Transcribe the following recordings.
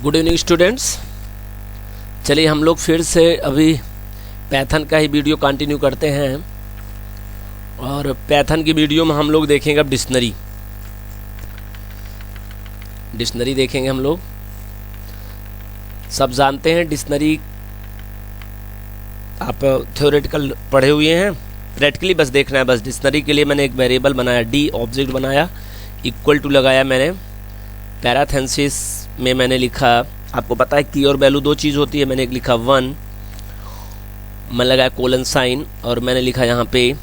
Good evening students. चलिए हम लोग फिर से अभी पैथन का ही वीडियो कंटिन्यू करते हैं और पैथन की वीडियो में हम लोग देखेंगे अब डिक्शनरी देखेंगे। हम लोग सब जानते हैं डिक्शनरी, आप थ्योरेटिकल पढ़े हुए हैं, प्रैक्टिकली बस देखना है। बस डिक्शनरी के लिए मैंने एक वेरिएबल बनाया, डी ऑब्जेक्ट बनाया, इक्वल टू लगाया मैंने, पैराथेसिस में मैंने लिखा, आपको पता है की और वैल्यू दो चीज़ होती है, मैंने एक लिखा 1, मैं लगाया कोलन साइन और मैंने लिखा यहाँ पे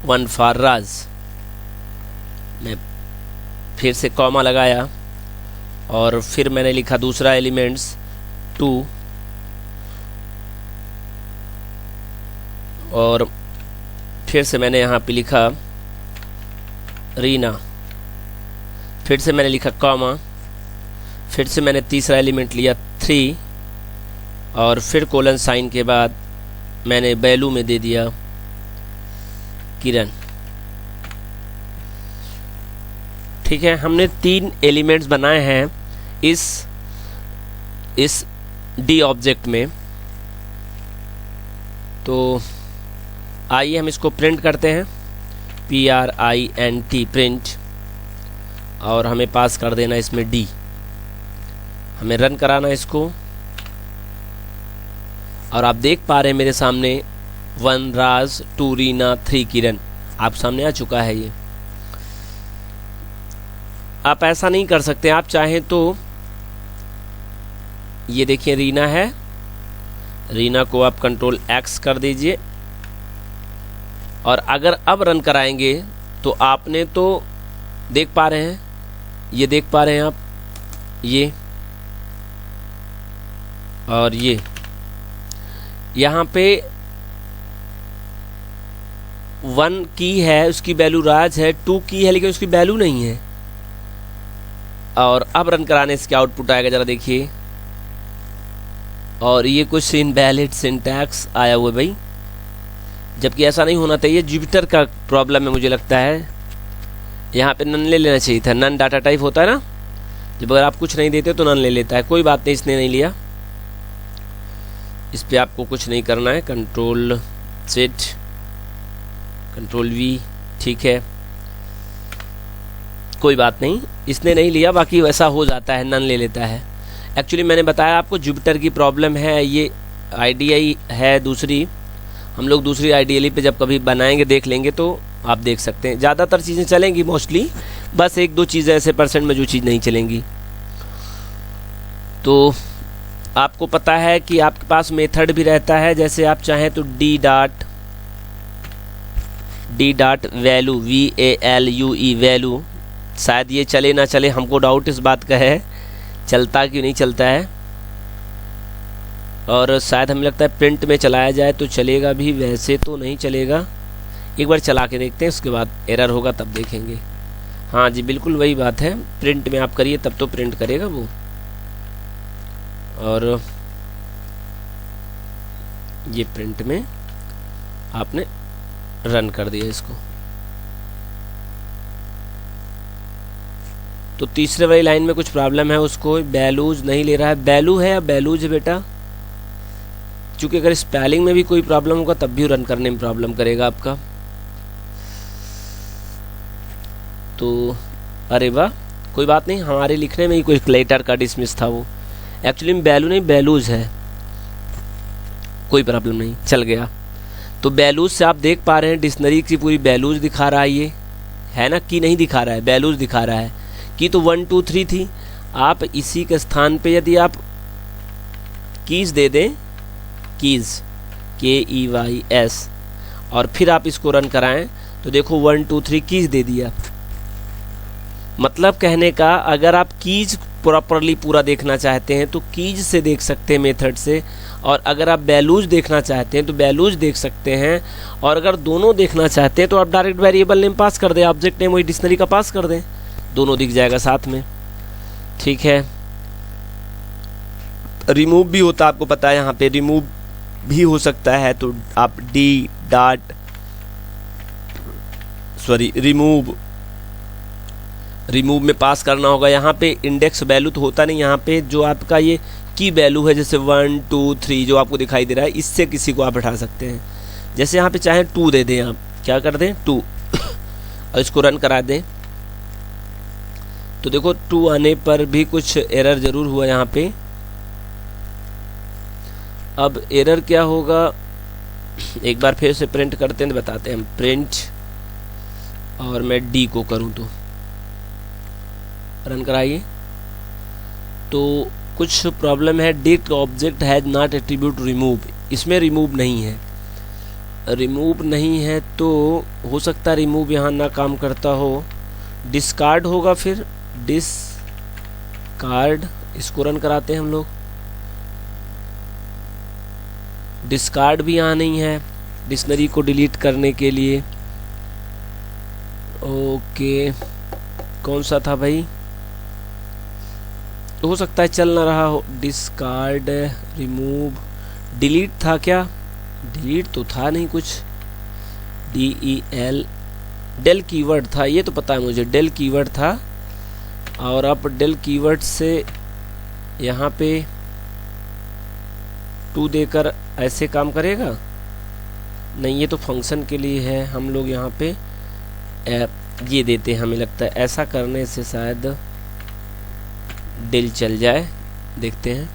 1 फॉर राज, मैं फिर से कॉमा लगाया और फिर मैंने लिखा दूसरा एलिमेंट्स 2 और फिर से मैंने यहाँ पे लिखा रीना, फिर से मैंने लिखा कॉमा, फिर से मैंने तीसरा एलिमेंट लिया 3 और फिर कोलन साइन के बाद मैंने वैल्यू में दे दिया किरण। ठीक है, हमने 3 एलिमेंट्स बनाए हैं इस डी ऑब्जेक्ट में। तो आइए हम इसको प्रिंट करते हैं, PRINT प्रिंट, और हमें पास कर देना इसमें डी, हमें रन कराना इसको। और आप देख पा रहे हैं मेरे सामने 1 राज, 2 रीना, 3 किरण आप सामने आ चुका है। ये आप ऐसा नहीं कर सकते, आप चाहें तो ये देखिए रीना है, रीना को आप कंट्रोल X कर दीजिए और अगर अब रन कराएंगे तो आपने तो देख पा रहे हैं, ये देख पा रहे हैं आप, ये और ये यहाँ पे 1 की है, उसकी वैल्यू राज है, 2 की है लेकिन उसकी वैल्यू नहीं है। और अब रन कराने से क्या आउटपुट आएगा जरा देखिए, और ये कुछ इनवैलिड सिंटैक्स आया हुआ है भाई, जबकि ऐसा नहीं होना चाहिए, जुपिटर का प्रॉब्लम है मुझे लगता है। यहाँ पे नन ले लेना चाहिए था, नन डाटा टाइप होता है ना, जब अगर आप कुछ नहीं देते तो नन ले लेता है। कोई बात नहीं, इसने नहीं लिया, इस पर आपको कुछ नहीं करना है, कंट्रोल Z, कंट्रोल V, ठीक है, कोई बात नहीं, इसने नहीं लिया, बाकी वैसा हो जाता है, नन ले लेता है। एक्चुअली मैंने बताया आपको जुपिटर की प्रॉब्लम है, ये IDE है दूसरी, हम लोग दूसरी IDE पे जब कभी बनाएंगे देख लेंगे तो आप देख सकते हैं। ज़्यादातर चीज़ें चलेंगी मोस्टली, बस 1-2 चीज़ें ऐसे % में जो चीज़ नहीं चलेंगी। तो आपको पता है कि आपके पास मेथड भी रहता है, जैसे आप चाहें तो D dot value, VALUE value, शायद ये चले ना चले, हमको डाउट इस बात का है चलता क्यों नहीं चलता है, और शायद हमें लगता है प्रिंट में चलाया जाए तो चलेगा भी, वैसे तो नहीं चलेगा, एक बार चला के देखते हैं, उसके बाद एरर होगा तब देखेंगे। हाँ जी बिल्कुल वही बात है, प्रिंट में आप करिए तब तो प्रिंट करेगा वो। और ये प्रिंट में आपने रन कर दिया इसको, तो तीसरे वाली लाइन में कुछ प्रॉब्लम है, उसको वैल्यूज नहीं ले रहा है, वैल्यू है या वैल्यूज है बेटा, क्योंकि अगर स्पेलिंग में भी कोई प्रॉब्लम होगा तब भी रन करने में प्रॉब्लम करेगा आपका। तो अरे वाह, कोई बात नहीं, हमारे लिखने में ही कोई लेटर का डिसमिस था, वो एक्चुअली में वैल्यू नहीं वैल्यूज है, कोई प्रॉब्लम नहीं, चल गया। तो वैल्यूज से आप देख पा रहे हैं डिक्शनरी की पूरी वैल्यूज दिखा रहा है, ये है ना, की नहीं दिखा रहा है, वैल्यूज दिखा रहा है। की तो 1 2 3 थी, आप इसी के स्थान पे यदि आप कीज दे दें, कीज KEYS, और फिर आप इसको रन कराएं तो देखो 1 2 3 कीज दे दिया। मतलब कहने का, अगर आप कीज प्रॉपरली पूरा देखना चाहते हैं तो कीज से देख सकते हैं मेथड से, और अगर आप वैल्यूज देखना चाहते हैं तो वैल्यूज देख सकते हैं, और अगर दोनों देखना चाहते हैं तो आप डायरेक्ट वेरिएबल नेम पास कर दें, ऑब्जेक्ट नेम वही डिक्शनरी का पास कर दें, दोनों दिख जाएगा साथ में। ठीक है, रिमूव भी होता है, आपको पता है यहाँ पे रिमूव भी हो सकता है, तो आप रिमूव रिमूव में पास करना होगा। यहाँ पे इंडेक्स वैल्यू तो होता नहीं, यहाँ पे जो आपका ये की वैल्यू है जैसे 1 2 3 जो आपको दिखाई दे रहा है, इससे किसी को आप बैठा सकते हैं। जैसे यहाँ पे चाहे 2 दे दें, आप क्या कर दें 2 और इसको रन करा दें तो देखो 2 आने पर भी कुछ एरर ज़रूर हुआ यहाँ पे। अब एरर क्या होगा एक बार फिर से प्रिंट करते हैं, बताते हैं हम। प्रिंट और मैं डी को करूँ तो रन कराइए तो कुछ प्रॉब्लम है। Dict object has not attribute remove, इसमें रिमूव नहीं है। रिमूव नहीं है तो हो सकता है रिमूव यहाँ ना काम करता हो। डिस्कार्ड होगा, फिर डिस्कार्ड, इसको रन कराते हैं हम लोग। डिस्कार्ड भी यहाँ नहीं है डिक्शनरी को डिलीट करने के लिए। ओके, कौन सा था भाई, तो हो सकता है चल ना रहा हो। डिस्कार्ड, रिमूव, डिलीट था क्या? डिलीट तो था नहीं कुछ। DEL, डेल कीवर्ड था, ये तो पता है मुझे, डेल कीवर्ड था। और अब डेल कीवर्ड से यहाँ पे 2 देकर ऐसे काम करेगा नहीं, ये तो फंक्शन के लिए है। हम लोग यहाँ पे ये देते हैं, हमें लगता है ऐसा करने से शायद डिल चल जाए, देखते हैं।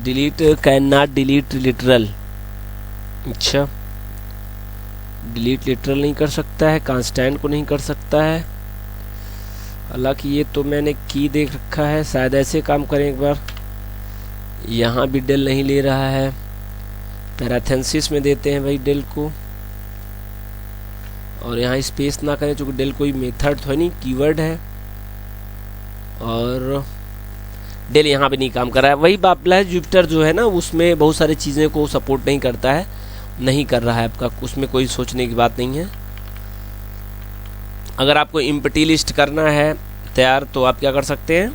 Delete can not delete literal, अच्छा डिलीट लिटरल नहीं कर सकता है, कांस्टेंट को नहीं कर सकता है। हालांकि ये तो मैंने की देख रखा है, शायद ऐसे काम करें एक बार। यहाँ भी डेल नहीं ले रहा है, पैराथेंसिस में देते हैं भाई डेल को, और यहाँ स्पेस ना करें क्योंकि डेल कोई मेथड तो है नहीं, कीवर्ड है। और डेल यहाँ पे नहीं काम कर रहा है। वही बापला है, जुपिटर जो है ना उसमें बहुत सारी चीज़ें को सपोर्ट नहीं करता है, नहीं कर रहा है आपका, उसमें कोई सोचने की बात नहीं है। अगर आपको इम्पटी लिस्ट करना है तैयार तो आप क्या कर सकते हैं,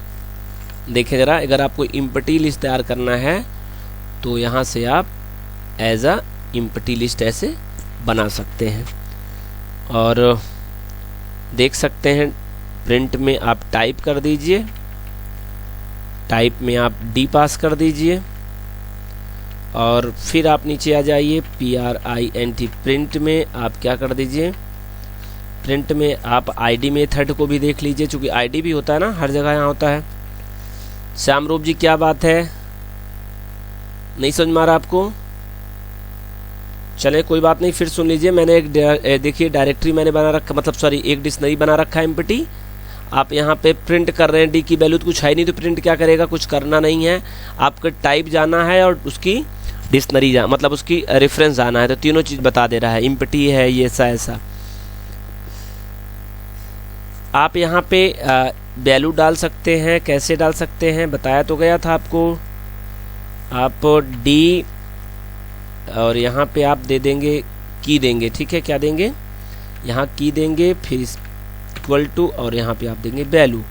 देखें ज़रा। अगर आपको इम्पटी लिस्ट तैयार करना है तो यहाँ से आप एज अ इम्पटी लिस्ट ऐसे बना सकते हैं। और देख सकते हैं प्रिंट में आप टाइप कर दीजिए, टाइप में आप डी पास कर दीजिए और फिर आप नीचे आ जाइए PRINT। प्रिंट में आप क्या कर दीजिए, प्रिंट में आप ID मेथड को भी देख लीजिए, क्योंकि ID भी होता है ना हर जगह, यहाँ होता है। श्यामरूप जी क्या बात है, नहीं समझ में आ रहा आपको? चले कोई बात नहीं, फिर सुन लीजिए। मैंने एक देखिए डायरेक्टरी मैंने बना रखा, मतलब सॉरी एक डिक्शनरी बना रखा है एम्प्टी। आप यहाँ पे प्रिंट कर रहे हैं, डी की वैल्यू तो कुछ है नहीं, तो प्रिंट क्या करेगा, कुछ करना नहीं है। आपका टाइप जाना है और उसकी डिक्शनरी मतलब उसकी रेफरेंस जाना है, तो तीनों चीज़ बता दे रहा है। एम्प्टी है ये ऐसा। आप यहाँ पे वैल्यू डाल सकते हैं, कैसे डाल सकते हैं बताया तो गया था आपको। आप डी और यहाँ पे आप दे देंगे की देंगे, ठीक है, क्या देंगे यहाँ की देंगे, फिर इक्वल टू और यहाँ पे आप देंगे वैल्यू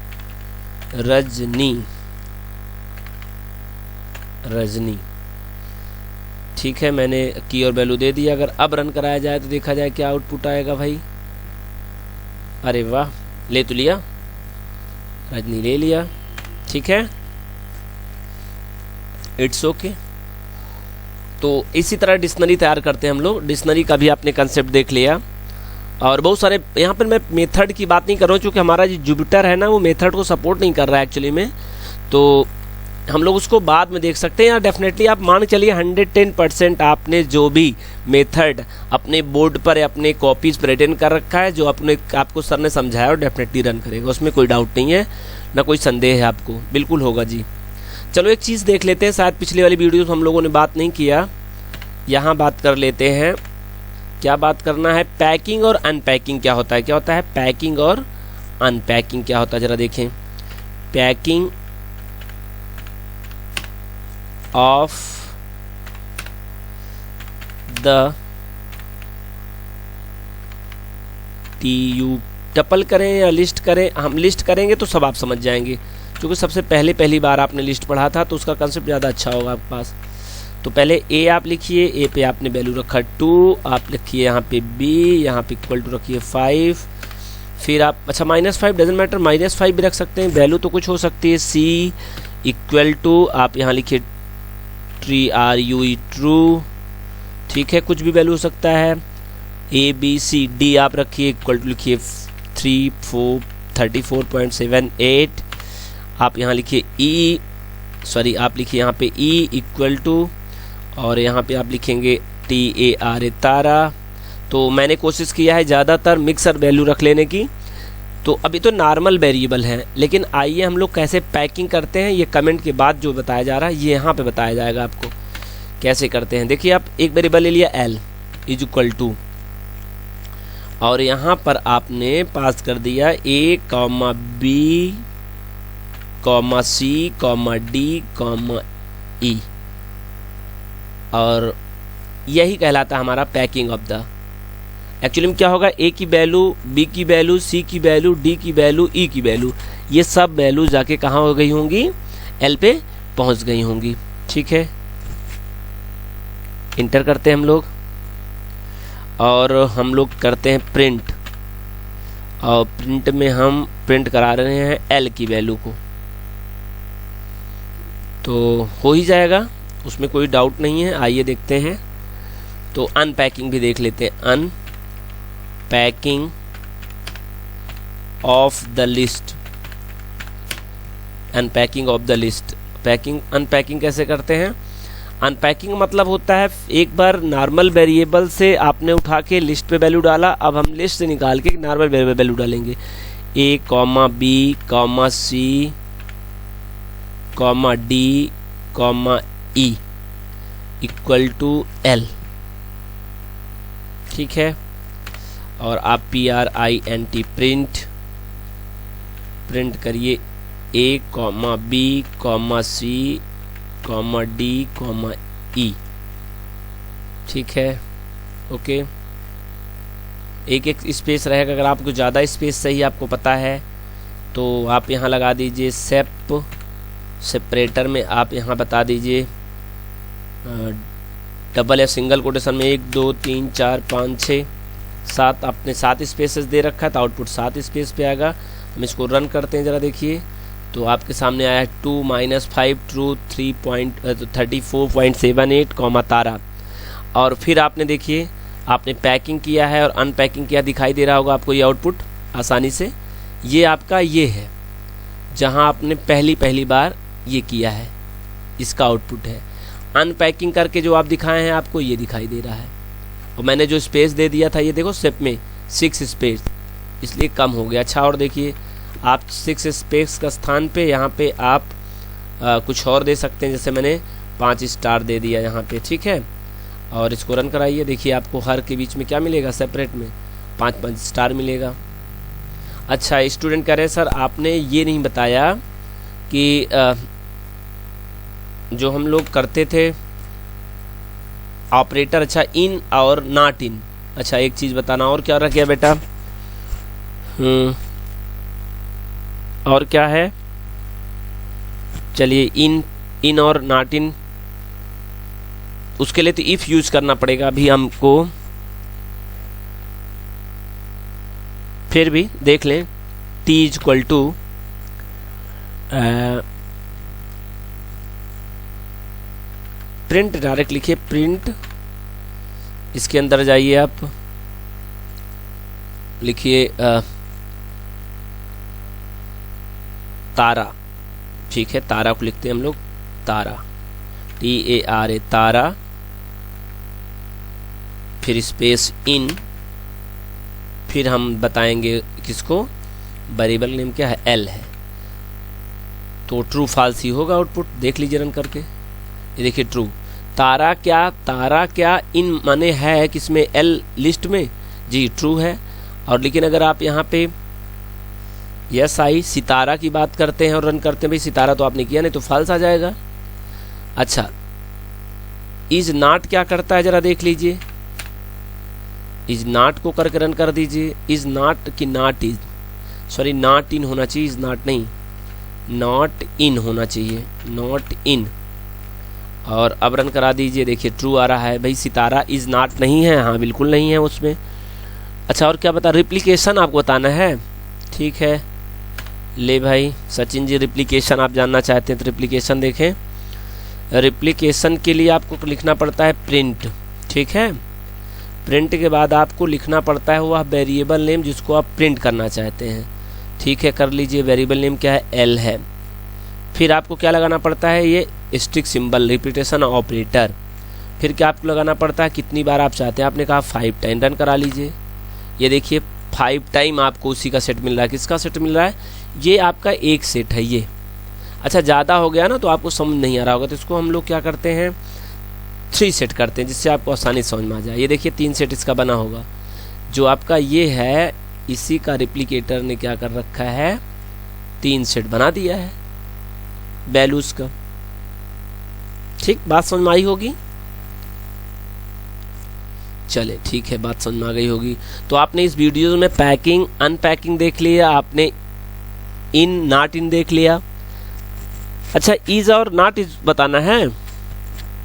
रजनी, ठीक है। मैंने की और वैल्यू दे दिया। अगर अब रन कराया जाए तो देखा जाए क्या आउटपुट आएगा भाई। अरे वाह, ले तो लिया, रजनी ले लिया, ठीक है, इट्स ओके। तो इसी तरह डिक्शनरी तैयार करते हैं हम लोग। डिक्शनरी का भी आपने कंसेप्ट देख लिया। और बहुत सारे यहाँ पर मैं मेथड की बात नहीं कर रहा हूँ, क्योंकि हमारा जो जुपिटर है ना वो मेथड को सपोर्ट नहीं कर रहा है एक्चुअली में, तो हम लोग उसको बाद में देख सकते हैं। या डेफिनेटली आप मान के चलिए 110% आपने जो भी मेथड अपने बोर्ड पर या अपने कॉपीज़ पर रिटर्न कर रखा है, जो आपको सर ने समझाया, और डेफिनेटली रन करेगा, उसमें कोई डाउट नहीं है, ना कोई संदेह है आपको, बिल्कुल होगा जी। चलो एक चीज़ देख लेते हैं, शायद पिछली वाली वीडियो हम लोगों ने बात नहीं किया, यहाँ बात कर लेते हैं। क्या बात करना है, पैकिंग और अनपैकिंग क्या होता है, क्या होता है पैकिंग और अनपैकिंग क्या होता है, ज़रा देखें। Packing of the TU tuple करें या लिस्ट करें, हम लिस्ट करेंगे तो सब आप समझ जाएंगे, क्योंकि सबसे पहली बार आपने लिस्ट पढ़ा था तो उसका कंसेप्ट ज़्यादा अच्छा होगा आपके पास। तो पहले A आप लिखिए, A पे आपने वैल्यू रखा 2, आप लिखिए यहाँ पे B, यहाँ पे इक्वल टू रखिए 5, फिर आप अच्छा -5 डजेंट मैटर, -5 भी रख सकते हैं। वैल्यू तो कुछ हो सकती है। C इक्वल टू आप यहाँ लिखिए TRUE ट्रू, ठीक है, कुछ भी वैल्यू हो सकता है। ABCD आप रखिए इक्वल टू लिखिए 34.78। आप यहाँ लिखिए आप लिखिए यहाँ पे E इक्वल टू, और यहाँ पे आप लिखेंगे TARA तारा। तो मैंने कोशिश किया है ज़्यादातर मिक्सर वैल्यू रख लेने की। तो अभी तो नॉर्मल वेरिएबल है, लेकिन आइए हम लोग कैसे पैकिंग करते हैं, ये कमेंट के बाद जो बताया जा रहा है ये यहाँ पे बताया जाएगा आपको कैसे करते हैं। देखिए, आप एक वेरिएबल ले लिया L इज इक्वल टू, और यहाँ पर आपने पास कर दिया A, B, C, D, E, और यही कहलाता है हमारा पैकिंग ऑफ द। एक्चुअली में क्या होगा, A की वैल्यू, B की वैल्यू, C की वैल्यू, D की वैल्यू, E की वैल्यू, ये सब वैल्यू जाके कहाँ हो गई होंगी, L पे पहुँच गई होंगी। ठीक है, इंटर करते हैं हम लोग, और हम लोग करते हैं प्रिंट, और प्रिंट में हम प्रिंट करा रहे हैं L की वैल्यू को। तो हो ही जाएगा, उसमें कोई डाउट नहीं है। आइए देखते हैं। तो अनपैकिंग भी देख लेते हैं। Unpacking of the list, unpacking of the list. Unpacking कैसे करते हैं? अनपैकिंग मतलब होता है एक बार नॉर्मल वेरिएबल से आपने उठा के लिस्ट पे वैल्यू डाला, अब हम लिस्ट से निकाल के नॉर्मल वेरिएबल वैल्यू डालेंगे। A, B, C, D, E equal to L, ठीक है। और आप PRINT प्रिंट करिए A, B, C, D, E, ठीक है। ओके, एक एक स्पेस रहेगा। अगर आपको ज़्यादा स्पेस चाहिए, आपको पता है, तो आप यहाँ लगा दीजिए सेपरेटर में आप यहाँ बता दीजिए डबल या सिंगल कोटेशन में 1 2 3 4 5 6 7, आपने 7 स्पेसेस दे रखा है, तो आउटपुट 7 स्पेस पे आएगा। हम इसको रन करते हैं, ज़रा देखिए। तो आपके सामने आया है 2 -5 ट्रू 34.78 तारा। और फिर आपने देखिए, आपने पैकिंग किया है और अनपैकिंग किया, दिखाई दे रहा होगा आपको ये आउटपुट आसानी से। ये आपका ये है जहां आपने पहली बार ये किया है, इसका आउटपुट है। अनपैकिंग करके जो आप दिखाए हैं, आपको ये दिखाई दे रहा है। और मैंने जो स्पेस दे दिया था, ये देखो सेप में 6 स्पेस, इसलिए कम हो गया। अच्छा, और देखिए, आप 6 स्पेस का स्थान पे यहाँ पे आप कुछ और दे सकते हैं, जैसे मैंने 5 स्टार दे दिया यहाँ पे, ठीक है। और इसको रन कराइए, देखिए आपको हर के बीच में क्या मिलेगा, सेपरेट में 5 स्टार मिलेगा। अच्छा, स्टूडेंट कह रहे हैं सर आपने ये नहीं बताया कि जो हम लोग करते थे ऑपरेटर, अच्छा इन और नॉट इन। अच्छा, एक चीज़ बताना, और क्या रख गया बेटा? और क्या है? चलिए, इन और नॉट इन, उसके लिए तो इफ यूज करना पड़ेगा अभी हमको। फिर भी देख लें, T equal to print, direct लिखिए प्रिंट। इसके अंदर जाइए, आप लिखिए तारा, ठीक है। तारा को लिखते हैं हम लोग, तारा, TARA तारा, फिर स्पेस इन, फिर हम बताएंगे किसको, वेरिएबल नेम क्या है, L है। तो ट्रू फॉल्स ही होगा आउटपुट, देख लीजिए रन करके। ये देखिए ट्रू। तारा क्या इन माने है किसमें, L लिस्ट में, जी ट्रू है। और लेकिन अगर आप यहाँ पे यस आई सितारा की बात करते हैं और रन करते हैं, भाई सितारा तो आपने किया नहीं, तो फॉल्स आ जाएगा। अच्छा, इज नॉट क्या करता है, जरा देख लीजिए। इज नॉट को करके रन कर दीजिए। इज नॉट की not is, sorry not in होना चाहिए, इज नॉट नहीं, नॉट इन होना चाहिए, नॉट इन। और अब रन करा दीजिए, देखिए ट्रू आ रहा है। भाई सितारा इज नॉट नहीं है, हाँ बिल्कुल नहीं है उसमें। अच्छा, और क्या बता, रिप्लिकेशन आपको बताना है। ठीक है। ले भाई सचिन जी, रिप्लिकेशन आप जानना चाहते हैं तो रिप्लिकेशन देखें। रिप्लिकेशन के लिए आपको लिखना पड़ता है प्रिंट, ठीक है। प्रिंट के बाद आपको लिखना पड़ता है वह वेरिएबल नेम जिसको आप प्रिंट करना चाहते हैं, ठीक है। कर लीजिए, वेरिएबल नेम क्या है, एल है। फिर आपको क्या लगाना पड़ता है, ये स्टिक सिंबल, रिपीटेशन ऑपरेटर। फिर क्या आपको लगाना पड़ता है, कितनी बार आप चाहते हैं, आपने कहा 5 टाइम, रन करा लीजिए। ये देखिए 5 टाइम आपको उसी का सेट मिल रहा है। किसका सेट मिल रहा है, ये आपका एक सेट है ये। अच्छा ज़्यादा हो गया ना तो आपको समझ नहीं आ रहा होगा, तो इसको हम लोग क्या करते हैं 3 सेट करते हैं, जिससे आपको आसानी से समझ में आ जाए। ये देखिए 3 सेट इसका बना होगा। जो आपका ये है इसी का रिप्लिकेटर ने क्या कर रखा है, 3 सेट बना दिया है वैल्यूज का। ठीक, बात समझ में आई होगी। चले ठीक है, बात समझ में आ गई होगी। तो आपने इस वीडियो में पैकिंग अनपैकिंग देख लिया, आपने इन नॉट इन देख लिया। अच्छा, इज और नॉट इज बताना है।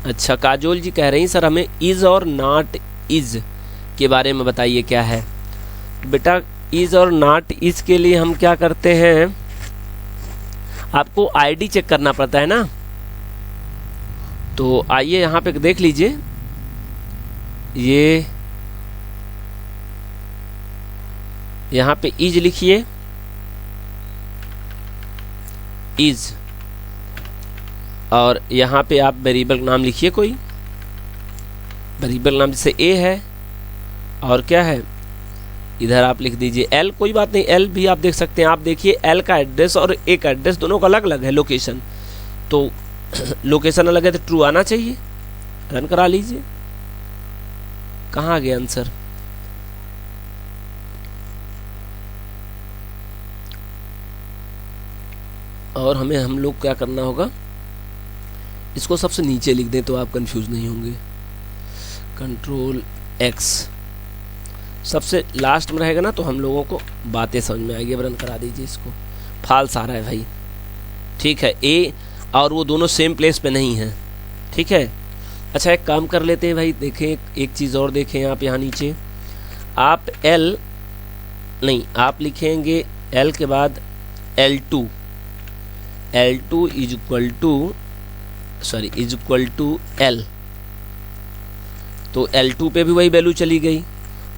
अच्छा, काजोल जी कह रही हैं सर हमें इज और नॉट इज के बारे में बताइए क्या है। बेटा इज और नॉट इज के लिए हम क्या करते हैं, आपको आईडी चेक करना पड़ता है ना। तो आइए यहाँ पे देख लीजिए, ये यहाँ पे इज लिखिए, इज, और यहाँ पे आप वेरिएबल नाम लिखिए कोई। वेरिएबल नाम जैसे ए है और क्या है, इधर आप लिख दीजिए एल, कोई बात नहीं, एल भी आप देख सकते हैं। आप देखिए एल का एड्रेस और ए का एड्रेस दोनों का अलग अलग है लोकेशन, तो लोकेशन अलग है तो ट्रू आना चाहिए। रन करा लीजिए। कहाँ आ गया आंसर, और हमें हम लोग क्या करना होगा, इसको सबसे नीचे लिख दें तो आप कंफ्यूज नहीं होंगे। कंट्रोल एक्स सबसे लास्ट में रहेगा ना तो हम लोगों को बातें समझ में आएगी। रन करा दीजिए इसको। फाल्स आ रहा है भाई, ठीक है। ए और वो दोनों सेम प्लेस पे नहीं है, ठीक है। अच्छा एक काम कर लेते हैं भाई, देखें एक चीज़ और देखें आप यहाँ नीचे। आप एल नहीं, आप लिखेंगे एल के बाद L2 is equal to L, तो L2 पे भी वही वैल्यू चली गई।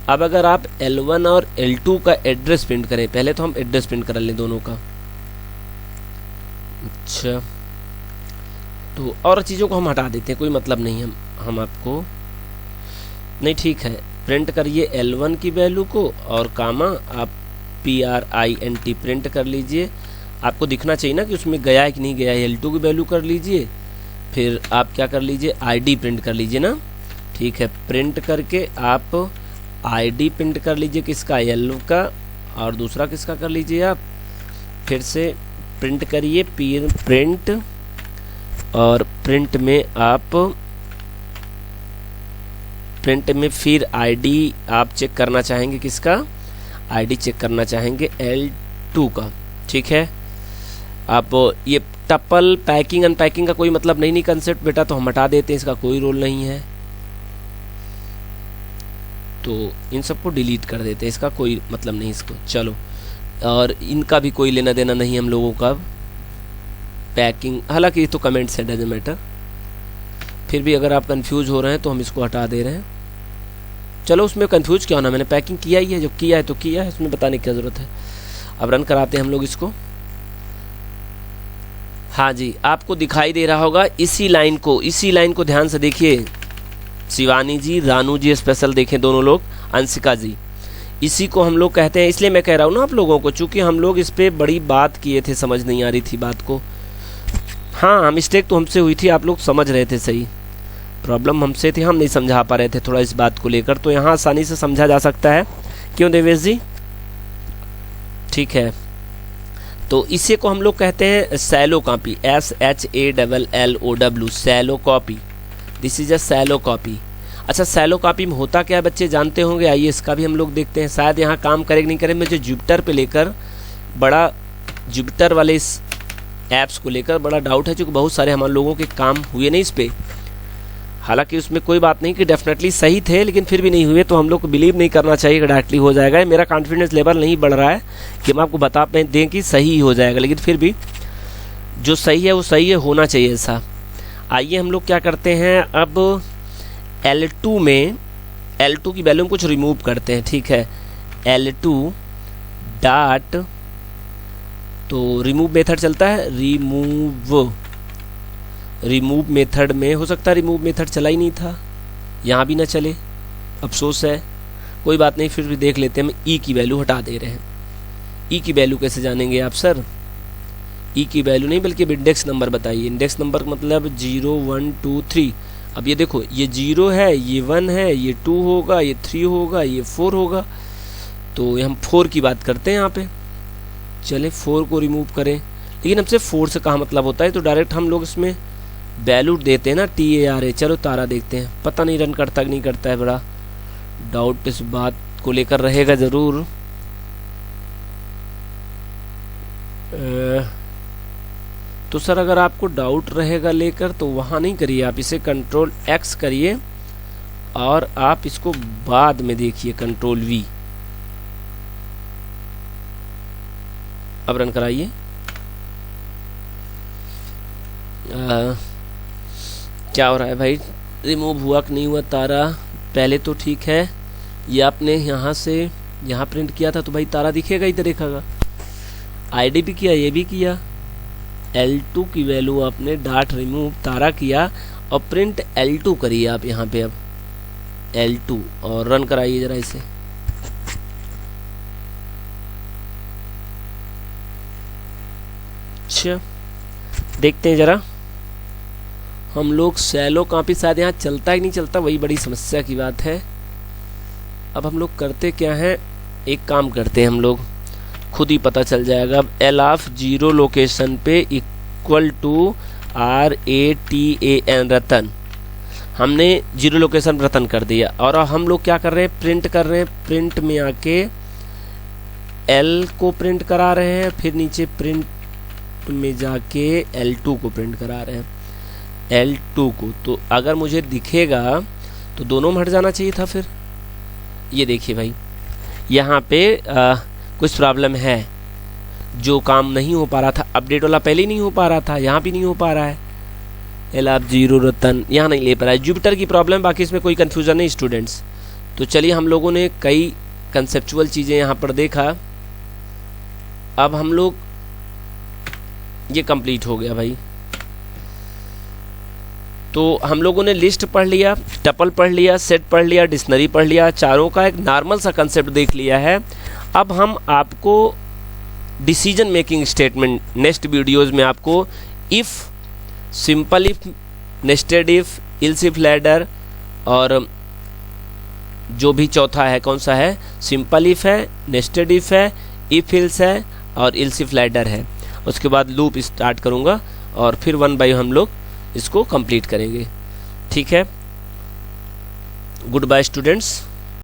अब अगर आप L1 और L2 का एड्रेस प्रिंट करें, पहले तो हम एड्रेस प्रिंट कर लें दोनों का। अच्छा, तो और चीज़ों को हम हटा देते हैं, कोई मतलब नहीं, हम आपको नहीं, ठीक है। प्रिंट करिए L1 की वैल्यू को और कामा आप PRINT प्रिंट कर लीजिए। आपको दिखना चाहिए ना कि उसमें गया है कि नहीं गया है। L2 की वैल्यू कर लीजिए, फिर आप क्या कर लीजिए ID प्रिंट कर लीजिए ना, ठीक है। प्रिंट करके आप ID प्रिंट कर लीजिए, किसका, L का, और दूसरा किसका कर लीजिए आप, फिर से प्रिंट करिए प्रिंट, और प्रिंट में आप फिर ID आप चेक करना चाहेंगे, किसका, ID चेक करना चाहेंगे L2 का, ठीक है। आप ये टपल पैकिंग अनपैकिंग का कोई मतलब नहीं कंसेप्ट बेटा, तो हम हटा देते हैं, इसका कोई रोल नहीं है। तो इन सबको डिलीट कर देते हैं, इसका कोई मतलब नहीं इसको, चलो। और इनका भी कोई लेना देना नहीं हम लोगों का। पैकिंग, हालांकि ये तो कमेंट्स है, डजंट मैटर। फिर भी अगर आप कंफ्यूज हो रहे हैं तो हम इसको हटा दे रहे हैं। चलो उसमें कंफ्यूज क्या होना, मैंने पैकिंग किया ही है, जो किया है तो किया है, इसमें बताने की क्या ज़रूरत है। अब रन कराते हैं हम लोग इसको। हाँ जी, आपको दिखाई दे रहा होगा इसी लाइन को ध्यान से देखिए। शिवानी जी, रानू जी स्पेशल देखें दोनों लोग, अंशिका जी, इसी को हम लोग कहते हैं। इसलिए मैं कह रहा हूँ ना आप लोगों को, चूँकि हम लोग इस पर बड़ी बात किए थे, समझ नहीं आ रही थी बात को। हाँ, मिस्टेक तो हमसे हुई थी, आप लोग समझ रहे थे सही, प्रॉब्लम हमसे थी, हम नहीं समझा पा रहे थे थोड़ा इस बात को लेकर। तो यहाँ आसानी से समझा जा सकता है, क्यों देवेश जी, ठीक है। तो इसी को हम लोग कहते हैं shallow copy, SHALLOW, shallow copy. This is a shallow copy. अच्छा, सैलो कॉपी में होता क्या है बच्चे जानते होंगे, आइए इसका भी हम लोग देखते हैं। शायद यहाँ काम करे कि नहीं करे, मुझे जुपिटर पे लेकर बड़ा, जुपिटर वाले इस ऐप्स को लेकर बड़ा डाउट है, क्योंकि बहुत सारे हमारे लोगों के काम हुए नहीं इस पर। हालांकि उसमें कोई बात नहीं कि डेफिनेटली सही थे, लेकिन फिर भी नहीं हुए तो हम लोग को बिलीव नहीं करना चाहिए कि डायरेक्टली हो जाएगा। मेरा कॉन्फिडेंस लेवल नहीं बढ़ रहा है कि हम आपको बता दें कि सही हो जाएगा, लेकिन फिर भी जो सही है वो सही है, होना चाहिए ऐसा। आइए हम लोग क्या करते हैं, अब L2 में L2 की वैल्यू में कुछ रिमूव करते हैं, ठीक है। L2 डॉट, तो रिमूव मेथड चलता है, रिमूव मेथड में हो सकता है रिमूव मेथड चला ही नहीं था, यहाँ भी ना चले, अफसोस है, कोई बात नहीं, फिर भी देख लेते हैं। हम ई की वैल्यू हटा दे रहे हैं। ई की वैल्यू कैसे जानेंगे आप सर? ई की वैल्यू नहीं बल्कि इंडेक्स नंबर बताइए। इंडेक्स नंबर मतलब 0 1 2 3। अब ये देखो, ये 0 है, ये 1 है, ये 2 होगा, ये 3 होगा, ये 4 होगा, तो हम 4 की बात करते हैं यहाँ पे। चले 4 को रिमूव करें, लेकिन हमसे 4 से कहाँ मतलब होता है, तो डायरेक्ट हम लोग इसमें वैल्यू देते हैं ना, TARA। चलो तारा देखते हैं, पता नहीं रन करता कि नहीं करता है, बड़ा डाउट इस बात को लेकर रहेगा ज़रूर। तो सर अगर आपको डाउट रहेगा लेकर तो वहाँ नहीं करिए, आप इसे कंट्रोल X करिए और आप इसको बाद में देखिए, कंट्रोल V। अब रन कराइए। क्या हो रहा है भाई, रिमूव हुआ कि नहीं हुआ तारा? पहले तो ठीक है, ये आपने यहाँ से यहाँ प्रिंट किया था तो भाई तारा दिखेगा ही, दिखेगा। ID भी किया, ये भी किया। L2 की वैल्यू आपने डॉट रिमूव तारा किया और प्रिंट L2 करिए आप यहाँ पे, अब L2 और रन कराइए जरा इसे। अच्छा देखते हैं जरा, हम लोग सैलो कॉपी शायद यहाँ चलता ही नहीं चलता, वही बड़ी समस्या की बात है। अब हम लोग करते क्या है, एक काम करते हैं, हम लोग खुद ही पता चल जाएगा। अब L ऑफ 0 लोकेशन पे इक्वल टू RATAN रतन, हमने 0 लोकेशन रतन कर दिया। और अब हम लोग क्या कर रहे हैं, प्रिंट कर रहे हैं। प्रिंट में आके L को प्रिंट करा रहे हैं, फिर नीचे प्रिंट में जाके L2 को प्रिंट करा रहे हैं, L2 को। तो अगर मुझे दिखेगा तो दोनों में हट जाना चाहिए था। फिर ये देखिए भाई, यहाँ पे कुछ प्रॉब्लम है, जो काम नहीं हो पा रहा था, अपडेट वाला पहले ही नहीं हो पा रहा था, यहाँ भी नहीं हो पा रहा है। L ऑफ 0 रतन यहाँ नहीं ले पा रहा है, जुपिटर की प्रॉब्लम, बाकी इसमें कोई कन्फ्यूज़न नहीं स्टूडेंट्स। तो चलिए, हम लोगों ने कई कंसेप्चुअल चीज़ें यहाँ पर देखा। अब हम लोग, ये कंप्लीट हो गया भाई। तो हम लोगों ने लिस्ट पढ़ लिया, टपल पढ़ लिया, सेट पढ़ लिया, डिक्शनरी पढ़ लिया, चारों का एक नॉर्मल सा कंसेप्ट देख लिया है। अब हम आपको decision making statement next videos में आपको if, simple if, nested if, ills if ladder, और जो भी चौथा है कौन सा है, सिंपल इफ है, नेस्टेड इफ है, इफ इल्स है और इल्स इफ लैडर है। उसके बाद लूप स्टार्ट करूँगा और फिर 1 बाय हम लोग इसको कंप्लीट करेंगे। ठीक है, गुड बाय स्टूडेंट्स।